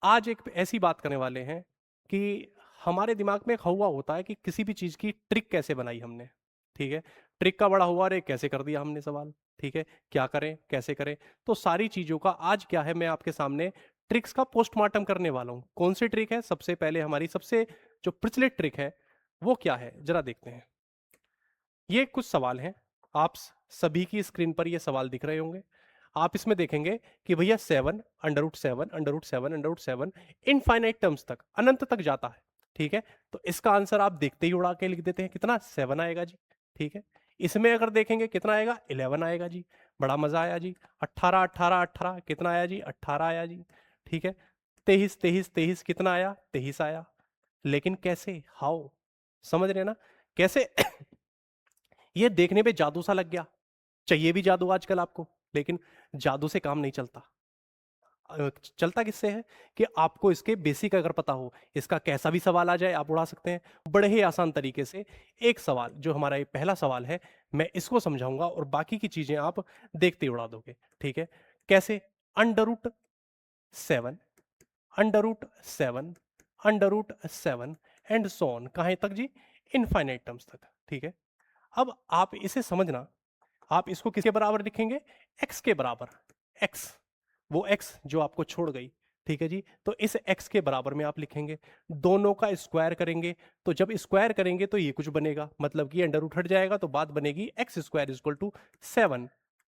आज एक ऐसी बात करने वाले हैं कि हमारे दिमाग में एक हौवा होता है कि किसी भी चीज़ की ट्रिक कैसे बनाई हमने, ठीक है? ट्रिक का बड़ा हुआ, अरे कैसे कर दिया हमने सवाल, ठीक है? क्या करें, कैसे करें? तो सारी चीज़ों का आज क्या है, मैं आपके सामने ट्रिक्स का पोस्टमार्टम करने वाला हूँ। कौन सी ट्रिक है? सबसे पहले हमारी सबसे जो प्रचलित ट्रिक है, वो क्या है? ज़रा देखते हैं। ये कुछ सवाल हैं। आप सभी की स्क्रीन पर ये सवाल दिख रहे होंगे। आप इसमें देखेंगे कि भैया 7 under root 7 under root 7 under root 7 infinite terms तक, अनंत तक जाता है, ठीक है? तो इसका आंसर आप देखते ही उड़ा के लिख देते हैं, कितना? 7 आएगा जी, ठीक है? इसमें अगर देखेंगे कितना आएगा? 11 आएगा जी। बड़ा मजा आया जी। 18 18 18 कितना आया जी? 18 आया जी, ठीक है? 23 23 23 कितना आया? 23 आया। लेकिन कैसे? हाउ? समझ रहे हैं ना? कैसे? ये देखने पे जादू सा लग गया। चाहिए भी जादू आजकल आपको, लेकिन जादू से काम नहीं चलता। चलता किससे है कि आपको इसके बेसिक अगर पता हो, इसका कैसा भी सवाल आ जाए आप उड़ा सकते हैं बड़े ही आसान तरीके से। एक सवाल जो हमारा ये पहला सवाल है, मैं इसको समझाऊंगा और बाकी की चीजें आप देखते ही उड़ा दोगे, ठीक है? कैसे? Under root 7 under root 7 under root 7 and so on, कहां तक जी? इनफाइनाइट टर्म्स तक, ठीक है? अब आप इसे समझना, आप इसको किसके बराबर लिखेंगे? x के बराबर। x, वो x जो आपको छोड़ गई, ठीक है जी? तो इस x के बराबर में आप लिखेंगे, दोनों का स्क्वायर करेंगे। तो जब स्क्वायर करेंगे तो ये कुछ बनेगा, मतलब कि अंडर रूट हट जाएगा तो बात बनेगी x square equal to 7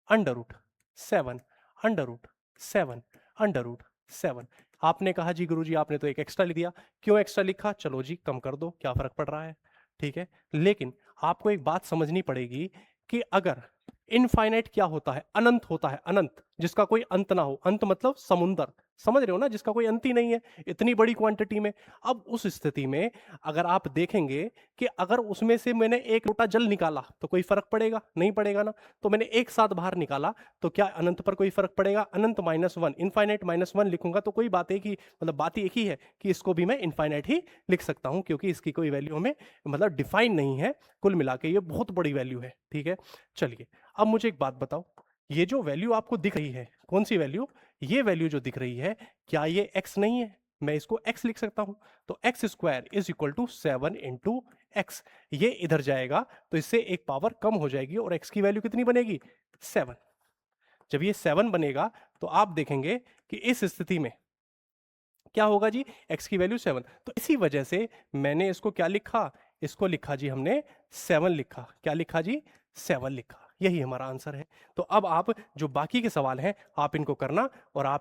under root 7 under root 7 under root 7। आपने कहा जी गुरुजी आपने तो एक एक्स्ट्रा लिख दिया, क्यों एक्स्ट्रा लिखा? चलो जी कम कर दो, क्या फर्क पड़ रहा है, ठीक है? लेकिन आपको एक बात समझनी पड़ेगी कि अगर इनफाइनाइट क्या होता है? अनंत होता है, अनंत जिसका कोई अंत ना हो। अंत मतलब समुंदर, समझ रहे हो ना? जिसका कोई अंत ही नहीं है इतनी बड़ी क्वांटिटी में। अब उस स्थिति में अगर आप देखेंगे कि अगर उसमें से मैंने एक लोटा जल निकाला तो कोई फर्क पड़ेगा? नहीं पड़ेगा ना। तो मैंने एक साथ बाहर निकाला तो क्या अनंत पर कोई फर्क पड़ेगा? अनंत -1, इनफाइनाइट -1 लिखूंगा तो कोई बात एक ही, मतलब बात एक ही है कि इसको भी मैं इनफाइनाइट ही लिख सकता हूं, क्योंकि इसकी कोई वैल्यू हमें मतलब डिफाइन नहीं है। कुल मिला के ये बहुत बड़ी वैल्यू है, ठीक है? चलिए अब मुझे एक बात बताओ, ये जो वैल्यू आपको दिख रही है, कौन सी वैल्यू? ये वैल्यू जो दिख रही है, क्या ये x नहीं है? मैं इसको x लिख सकता हूं। तो x square is equal to 7 into x. ये इधर जाएगा तो इससे एक पावर कम हो जाएगी और x की वैल्यू कितनी बनेगी? 7। जब ये 7 बनेगा तो आप देखेंगे कि इस स्थिति में क्या होगा जी? x की वैल्यू 7। तो इसी वजह से मैंने इसको क्या लिखा? इसको लिखा जी हमने 7 लिखा। क्या लिखा जी? 7 लिखा। यही हमारा आंसर है। तो अब आप जो बाकी के सवाल हैं आप इनको करना और आप